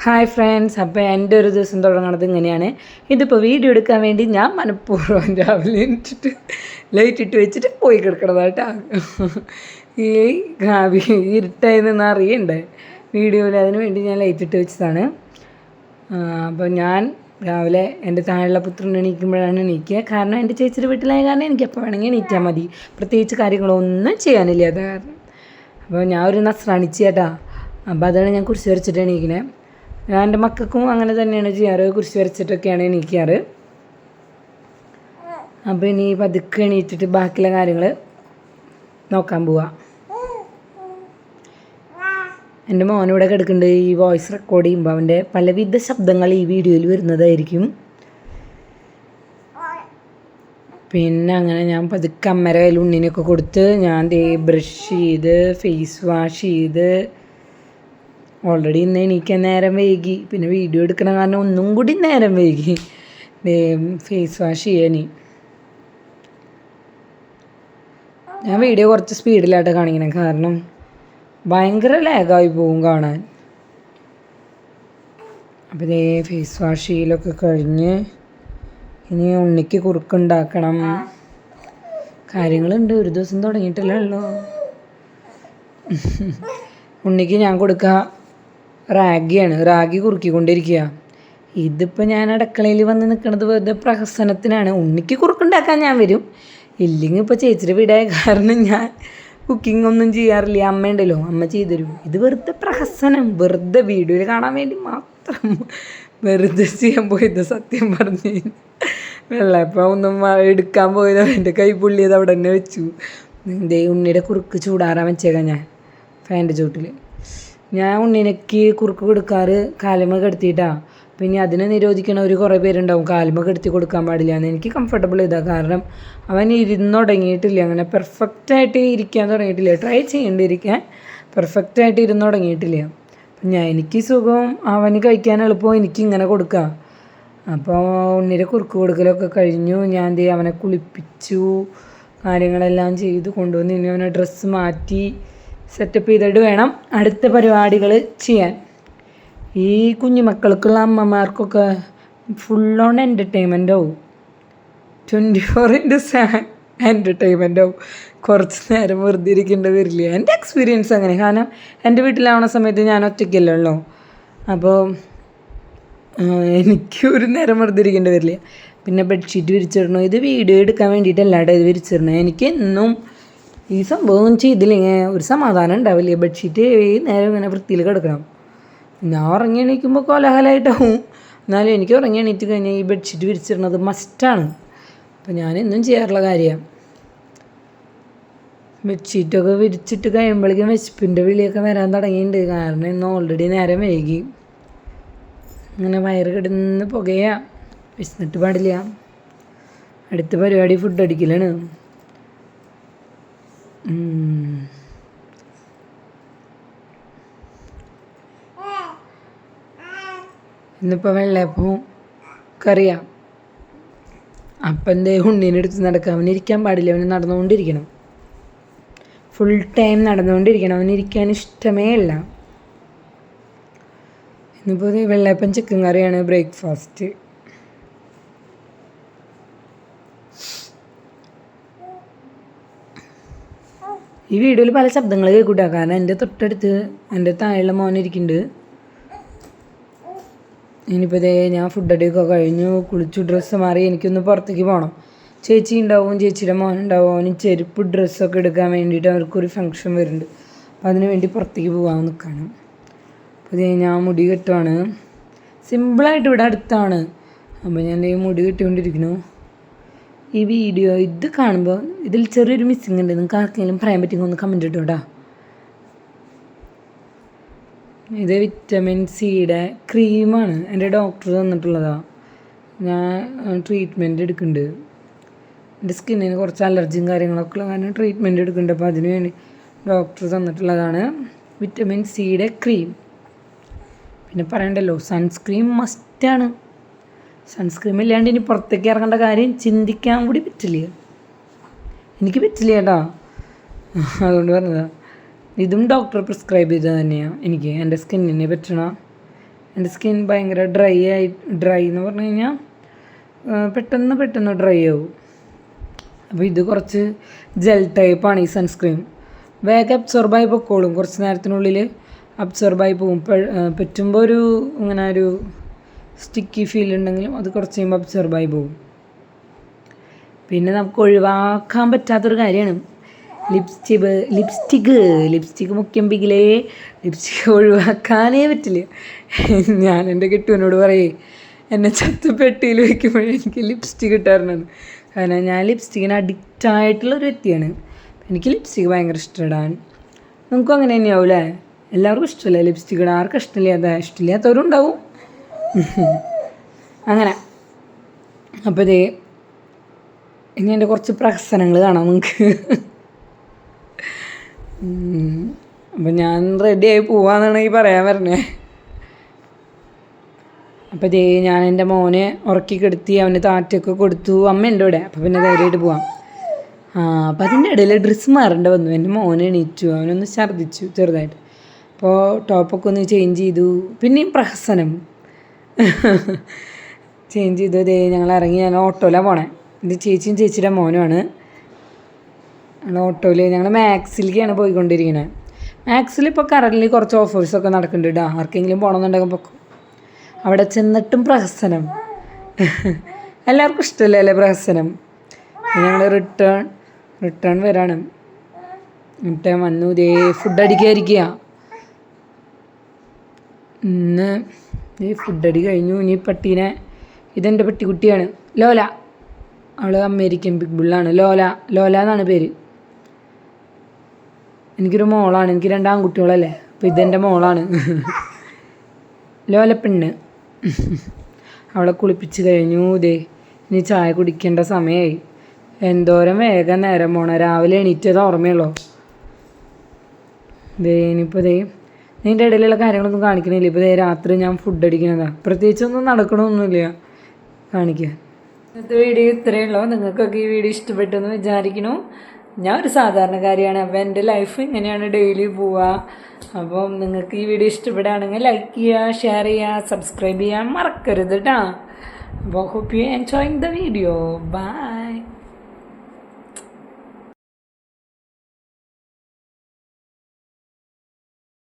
Hi friends, അപ്പോൾ എൻ്റെ ഒരു ദിവസം തുടങ്ങുന്നത് ഇങ്ങനെയാണ്. ഇതിപ്പോൾ വീഡിയോ എടുക്കാൻ വേണ്ടി ഞാൻ മനഃപൂർവ്വം രാവിലെ എണീറ്റിട്ട് ലൈറ്റ് ഇട്ട് വെച്ചിട്ട് പോയി കിടക്കണതായിട്ടാ. ഈ ഇരുട്ടായി നിന്ന് അറിയണ്ടേ വീഡിയോയിൽ, അതിന് വേണ്ടി ഞാൻ ലൈറ്റ് ഇട്ട് വെച്ചതാണ്. അപ്പോൾ ഞാൻ രാവിലെ എൻ്റെ താഴെയുള്ള പുത്രൻ എണീക്കുമ്പോഴാണ് എണീക്കുക. കാരണം എൻ്റെ ചേച്ചിയുടെ വീട്ടിലായ കാരണം എനിക്ക് എപ്പോൾ വേണമെങ്കിൽ എണീറ്റാൽ മതി, പ്രത്യേകിച്ച് കാര്യങ്ങളൊന്നും ചെയ്യാനില്ല അത് കാരണം. അപ്പോൾ ഞാൻ ഒരു നസ്രാണിച്ച് ചേട്ടാ, അപ്പോൾ അതാണ് ഞാൻ കുരിശ് വരച്ചിട്ട് എണീക്കണേ. ഞാൻ എൻ്റെ മക്കൾക്കും അങ്ങനെ തന്നെയാണ് ചെയ്യാറ്, കുരിശ് വരച്ചിട്ടൊക്കെയാണ് എണീക്കാറ്. അപ്പോൾ ഇനി പതുക്കെ എണീറ്റിട്ട് ബാക്കിയുള്ള കാര്യങ്ങൾ നോക്കാൻ പോവാം. എൻ്റെ മോനിവിടെ കിടക്കുന്നുണ്ട്. ഈ വോയിസ് റെക്കോർഡ് ചെയ്യുമ്പോൾ അവൻ്റെ പലവിധ ശബ്ദങ്ങൾ ഈ വീഡിയോയിൽ വരുന്നതായിരിക്കും. പിന്നെ അങ്ങനെ ഞാൻ പതുക്കെ അമ്മയുടെ കയ്യിൽ ഉണ്ണിനൊക്കെ കൊടുത്ത് ഞാൻ ബ്രഷ് ചെയ്ത് ഫേസ് വാഷ് ചെയ്ത്. ഓൾറെഡി ഇന്ന് എണീക്കാൻ നേരം വൈകി, പിന്നെ വീഡിയോ എടുക്കണ കാരണം ഒന്നും കൂടി നേരം വൈകി ഫേസ് വാഷ് ചെയ്യാൻ. ഞാൻ വീഡിയോ കുറച്ച് സ്പീഡിലായിട്ട് കാണിക്കണം, കാരണം ഭയങ്കര ലാഗായി പോവും കാണാൻ. അപ്പോൾ ഇതേ ഫേസ് വാഷ് ചെയ്യലൊക്കെ കഴിഞ്ഞ് ഇനി ഉണ്ണിക്ക് കുറുക്കുണ്ടാക്കണം. കാര്യങ്ങളുണ്ട്, ഒരു ദിവസം തുടങ്ങിയിട്ടില്ലല്ലോ. ഉണ്ണിക്ക് ഞാൻ കൊടുക്കുക റാഗിയാണ്, റാഗി കുറുക്കിക്കൊണ്ടിരിക്കുക. ഇതിപ്പോൾ ഞാൻ അടുക്കളയിൽ വന്ന് നിൽക്കുന്നത് വെറുതെ പ്രഹസനത്തിനാണ്. ഉണ്ണിക്ക് കുറുക്കുണ്ടാക്കാൻ ഞാൻ വരും, ഇല്ലെങ്കിൽ ഇപ്പോൾ ചേച്ചിയുടെ വീടായ കാരണം ഞാൻ കുക്കിംഗ് ഒന്നും ചെയ്യാറില്ല. അമ്മയുണ്ടല്ലോ, അമ്മ ചെയ്തുതരും. ഇത് വെറുതെ പ്രഹസനം, വെറുതെ വീഡിയോയിൽ കാണാൻ വേണ്ടി മാത്രം വെറുതെ ചെയ്യാൻ പോയത്. സത്യം പറഞ്ഞു വെള്ളയപ്പം ഒന്നും എടുക്കാൻ പോയത് എൻ്റെ കൈ പുള്ളിയത് അവിടെ തന്നെ വെച്ചു. ഇതേ ഉണ്ണിയുടെ കുറുക്ക് ചൂടാറാൻ വെച്ചേക്കാം ഞാൻ ഫാൻ്റെ ചുവട്ടിൽ. ഞാൻ ഉണ്ണിനക്ക് കുറുക്ക് കൊടുക്കാറ് കാലുമ കെടുത്തിയിട്ടാണ്. പിന്നെ അതിനെ നിരോധിക്കണവർ കുറേ പേരുണ്ടാവും, കാലുമ കെടുത്തി കൊടുക്കാൻ പാടില്ല എന്ന്. എനിക്ക് കംഫർട്ടബിൾ ഇതാണ്, കാരണം അവൻ ഇരുന്ന് തുടങ്ങിയിട്ടില്ല, അങ്ങനെ പെർഫെക്റ്റായിട്ട് ഇരിക്കാൻ തുടങ്ങിയിട്ടില്ല. ട്രൈ ചെയ്യേണ്ടിയിരിക്കാൻ, പെർഫെക്റ്റായിട്ട് ഇരുന്ന് തുടങ്ങിയിട്ടില്ല. അപ്പം എനിക്ക് സുഖം അവന് കഴിക്കാൻ എളുപ്പം എനിക്ക് ഇങ്ങനെ കൊടുക്കാം. അപ്പോൾ ഉണ്ണിയുടെ കുറുക്ക് കൊടുക്കലൊക്കെ കഴിഞ്ഞു. ഞാൻ അവനെ കുളിപ്പിച്ചു, കാര്യങ്ങളെല്ലാം ചെയ്ത് കൊണ്ടുവന്ന് ഇനി അവനെ ഡ്രസ്സ് മാറ്റി സെറ്റപ്പ് ചെയ്തിട്ട് വേണം അടുത്ത പരിപാടികൾ ചെയ്യാൻ. ഈ കുഞ്ഞു മക്കൾക്കുള്ള അമ്മമാർക്കൊക്കെ ഫുൾ ഓൺ എൻ്റർടൈൻമെൻ്റ് ആവും, 24/7 എൻ്റർടൈൻമെൻ്റ് ആവും. കുറച്ച് നേരം വെറുതെ ഇരിക്കേണ്ടി വരില്ല. എൻ്റെ എക്സ്പീരിയൻസ് അങ്ങനെ, കാരണം എൻ്റെ വീട്ടിലാവണ സമയത്ത് ഞാൻ ഒറ്റയ്ക്കല്ലോ. അപ്പോൾ എനിക്ക് ഒരു നേരം വെറുതെ ഇരിക്കേണ്ടി വരില്ല. പിന്നെ ബെഡ്ഷീറ്റ് വിരിച്ചിടണം. ഇത് വീഡിയോ എടുക്കാൻ വേണ്ടിയിട്ടല്ലാണ്ട് ഇത് വിരിച്ചിടണം. എനിക്ക് എന്നും ഈ സംഭവം ചെയ്തില്ലെങ്കിൽ ഒരു സമാധാനം ഉണ്ടാവില്ല. ബെഡ്ഷീറ്റ് നേരം ഇങ്ങനെ വൃത്തിയിൽ കിടക്കണം. ഞാൻ ഉറങ്ങി എണീക്കുമ്പോൾ കോലാഹലമായിട്ടാവും, എന്നാലും എനിക്ക് ഉറങ്ങി എണീറ്റ് കഴിഞ്ഞാൽ ഈ ബെഡ്ഷീറ്റ് വിരിച്ചിടുന്നത് മസ്റ്റാണ്. അപ്പോൾ ഞാൻ എന്നും ചെയ്യാറുള്ള കാര്യമാണ്. ബെഡ്ഷീറ്റൊക്കെ വിരിച്ചിട്ട് കഴിയുമ്പോഴേക്കും വിശപ്പിൻ്റെ വിളിയൊക്കെ വരാൻ തുടങ്ങിയിട്ടുണ്ട്, കാരണം ഇന്ന് ഓൾറെഡി നേരം വൈകി. അങ്ങനെ വയറ് കിടന്ന് പുകയാ, വിശന്നിട്ട് പാടില്ല. അടുത്ത പരിപാടി ഫുഡ് അടിക്കലാണ്. ഇന്നിപ്പോൾ വെള്ളയപ്പവും കറിയാം. അപ്പം എന്തേ ഉണ്ണീനെടുത്ത് നടക്കാം. അവനിരിക്കാൻ പാടില്ല, അവന് നടന്നുകൊണ്ടിരിക്കണം, ഫുൾ ടൈം നടന്നുകൊണ്ടിരിക്കണം. അവനിരിക്കാൻ ഇഷ്ടമേ അല്ല. ഇന്നിപ്പോൾ വെള്ളയപ്പം ചിക്കൻ കറിയാണ് ബ്രേക്ക്ഫാസ്റ്റ്. ഈ വീഡിയോയിൽ പല ശബ്ദങ്ങൾ കേൾക്കൂട്ടാ, കാരണം എൻ്റെ തൊട്ടടുത്ത് എൻ്റെ താഴെയുള്ള മോനിരിക്കുന്നുണ്ട്. ഇനിയിപ്പോൾ ഞാൻ ഫുഡ് അടിയൊക്കെ കഴിഞ്ഞു, കുളിച്ചു, ഡ്രസ്സ് മാറി എനിക്കൊന്ന് പുറത്തേക്ക് പോകണം. ചേച്ചി ഉണ്ടാവും, ചേച്ചിയുടെ മോനുണ്ടാവും. അവന് ചെരുപ്പ് ഡ്രസ്സൊക്കെ എടുക്കാൻ വേണ്ടിയിട്ട് അവർക്കൊരു ഫങ്ഷൻ വരുന്നുണ്ട്. അപ്പോൾ അതിന് വേണ്ടി പുറത്തേക്ക് പോകാൻ നിൽക്കണം. അപ്പോൾ ഞാൻ മുടി കെട്ടുവാണ്. സിമ്പിളായിട്ട് ഇവിടെ അടുത്താണ്. അപ്പോൾ ഞാൻ മുടി കെട്ടിക്കൊണ്ടിരിക്കുന്നു. ഈ വീഡിയോ ഇത് കാണുമ്പോൾ ഇതിൽ ചെറിയൊരു മിസ്സിങ് ഉണ്ട്, നിങ്ങൾക്ക് ആർക്കെങ്കിലും പറയാൻ പറ്റുമെങ്കിൽ ഒന്ന് കമൻറ്റ് ഇട്ടോ കേട്ടോ. ഇത് വിറ്റമിൻ സിയുടെ ക്രീമാണ്, എൻ്റെ ഡോക്ടർ തന്നിട്ടുള്ളതാണ്. ഞാൻ ട്രീറ്റ്മെൻറ്റ് എടുക്കുന്നുണ്ട്. എൻ്റെ സ്കിന്നിന് കുറച്ച് അലർജിയും കാര്യങ്ങളൊക്കെ ഉള്ള കാരണം ട്രീറ്റ്മെൻറ്റ് എടുക്കുന്നുണ്ട്. അപ്പോൾ അതിന് വേണ്ടി ഡോക്ടർ തന്നിട്ടുള്ളതാണ് വിറ്റമിൻ സിയുടെ ക്രീം. പിന്നെ പറയണ്ടല്ലോ, സൺസ്ക്രീൻ മസ്റ്റാണ്. സൺസ്ക്രീം ഇല്ലാണ്ട് ഇനി പുറത്തേക്ക് ഇറങ്ങേണ്ട കാര്യം ചിന്തിക്കാൻ കൂടി പറ്റില്ല. എനിക്ക് പറ്റില്ല കേട്ടോ, അതുകൊണ്ട് പറഞ്ഞതാണ്. ഇതും ഡോക്ടർ പ്രിസ്ക്രൈബ് ചെയ്തത് തന്നെയാണ് എനിക്ക്. എൻ്റെ സ്കിന്നിനെ പറ്റണ എൻ്റെ സ്കിൻ ഭയങ്കര ഡ്രൈ എന്ന് പറഞ്ഞു കഴിഞ്ഞാൽ പെട്ടെന്ന് ഡ്രൈ ആവും. അപ്പോൾ ഇത് കുറച്ച് ജെൽ ടൈപ്പാണ് ഈ സൺസ്ക്രീൻ. വേഗം അബ്സോർബായി പൊക്കോളും, കുറച്ച് നേരത്തിനുള്ളിൽ അബ്സോർബായി പോകും. പറ്റുമ്പോൾ ഇങ്ങനെ ഒരു സ്റ്റിക്കി ഫീൽ ഉണ്ടെങ്കിലും അത് കുറച്ച് കഴിയുമ്പോൾ അബ്സോർബായി പോകും. പിന്നെ നമുക്ക് ഒഴിവാക്കാൻ പറ്റാത്തൊരു കാര്യമാണ് ലിപ്സ്റ്റിക്ക് മുഖ്യമ്പിക്കിലേ ലിപ്സ്റ്റിക്ക് ഒഴിവാക്കാനേ പറ്റില്ല. ഞാൻ എൻ്റെ കെട്ടുവിനോട് പറയേ എന്നെ പെട്ടിയിൽ വയ്ക്കുമ്പോഴേ എനിക്ക് ലിപ്സ്റ്റിക്ക് കിട്ടാറുണ്ടെന്ന്. കാരണം ഞാൻ ലിപ്സ്റ്റിക്കിന് അഡിക്റ്റായിട്ടുള്ളൊരു വ്യക്തിയാണ്. എനിക്ക് ലിപ്സ്റ്റിക്ക് ഭയങ്കര ഇഷ്ടമിടാൻ. നിങ്ങൾക്കും അങ്ങനെ തന്നെയാവും അല്ലേ? എല്ലാവർക്കും ഇഷ്ടമല്ലേ ലിപ്സ്റ്റിക്ക് ഇടാൻ? ആർക്കും ഇഷ്ടമില്ലാത്തവരും ഉണ്ടാവും. അങ്ങനെ അപ്പോൾ ഇതേ ഇനി എൻ്റെ കുറച്ച് പ്രഹസനങ്ങൾ കാണാം നിങ്ങൾക്ക്. അപ്പം ഞാൻ റെഡിയായി പോവാന്നാണ് ഈ പറയാൻ പറഞ്ഞേ. അപ്പോൾ ഇതേ ഞാൻ എൻ്റെ മോനെ ഉറക്കി കെടുത്തി, അവന് താറ്റൊക്കെ കൊടുത്തു. അമ്മ ഉണ്ട് ഇവിടെ, അപ്പോൾ പിന്നെ ധൈര്യമായിട്ട് പോവാം. അപ്പോൾ അതിൻ്റെ ഇടയിൽ ഡ്രസ്സ് മാറേണ്ട വന്നു. എൻ്റെ മോനെ എണീറ്റു, അവനൊന്ന് ഛർദ്ദിച്ചു ചെറുതായിട്ട്. അപ്പോൾ ടോപ്പൊക്കെ ഒന്ന് ചേഞ്ച് ചെയ്തു. പിന്നെയും പ്രഹസനം ചേഞ്ച് ചെയ്തു. ഇതേ ഞങ്ങൾ ഇറങ്ങി. ഞാൻ ഓട്ടോയിലാണ് പോണേ. ഇത് ചേച്ചിയും ചേച്ചിയുടെ മോനുമാണ്. ഞങ്ങൾ ഓട്ടോയിൽ ഞങ്ങൾ മാക്സിലേക്കാണ് പോയിക്കൊണ്ടിരിക്കുന്നത്. മാക്സിൽ ഇപ്പോൾ കറൻറ്റ്ലി കുറച്ച് ഓഫേഴ്സൊക്കെ നടക്കുന്നുണ്ട് കേട്ടോ. ആർക്കെങ്കിലും പോകണമെന്നുണ്ടെങ്കിൽ പൊക്കും. അവിടെ ചെന്നിട്ടും പ്രഹസനം. എല്ലാവർക്കും ഇഷ്ടമല്ലേ അല്ലേ പ്രഹസനം? ഞങ്ങൾ റിട്ടേൺ വരാണ്. റിട്ടേൺ വന്നു. ഇതേ ഫുഡ് അടിക്കാതിരിക്കുക. ഇന്ന് ഈ ഫുഡടി കഴിഞ്ഞു. ഇനി പട്ടീനെ, ഇതെൻ്റെ പട്ടിക്കുട്ടിയാണ് ലോല. അവൾ അമേരിക്കൻ പിഗ് ബുള്ളാണ്. ലോല എന്നാണ് പേര്. എനിക്കൊരു മോളാണ്. എനിക്ക് 2 ആൺകുട്ടികളല്ലേ. അപ്പോൾ ഇതെൻ്റെ മോളാണ് ലോലപ്പെണ്ണ്. അവളെ കുളിപ്പിച്ച് കഴിഞ്ഞു. ഇതേ ഇനി ചായ കുടിക്കേണ്ട സമയമായി. എന്തോരം വേഗം നേരം പോണേ. രാവിലെ എണീറ്റത് ഓർമ്മയുള്ളൂ. ഇനിയിപ്പോൾ ഇതിൻ്റെ ഇടയിലുള്ള കാര്യങ്ങളൊന്നും കാണിക്കണില്ല. ഇപ്പോൾ രാത്രി ഞാൻ ഫുഡ് അടിക്കുന്നതാണ്. പ്രത്യേകിച്ചൊന്നും നടക്കണമൊന്നുമില്ല കാണിക്കാൻ. ഇന്നത്തെ വീഡിയോ ഇത്രയേ ഉള്ളൂ. നിങ്ങൾക്കൊക്കെ ഈ വീഡിയോ ഇഷ്ടപ്പെട്ടെന്ന് വിചാരിക്കുന്നു. ഞാൻ ഒരു സാധാരണക്കാരിയാണ്. അപ്പോൾ എൻ്റെ ലൈഫ് ഇങ്ങനെയാണ് ഡെയിലി പോവുക. അപ്പം നിങ്ങൾക്ക് ഈ വീഡിയോ ഇഷ്ടപ്പെടുകയാണെങ്കിൽ ലൈക്ക് ചെയ്യുക, ഷെയർ ചെയ്യുക, സബ്സ്ക്രൈബ് ചെയ്യാൻ മറക്കരുത് കേട്ടോ. അപ്പോൾ hope you enjoying the video. By.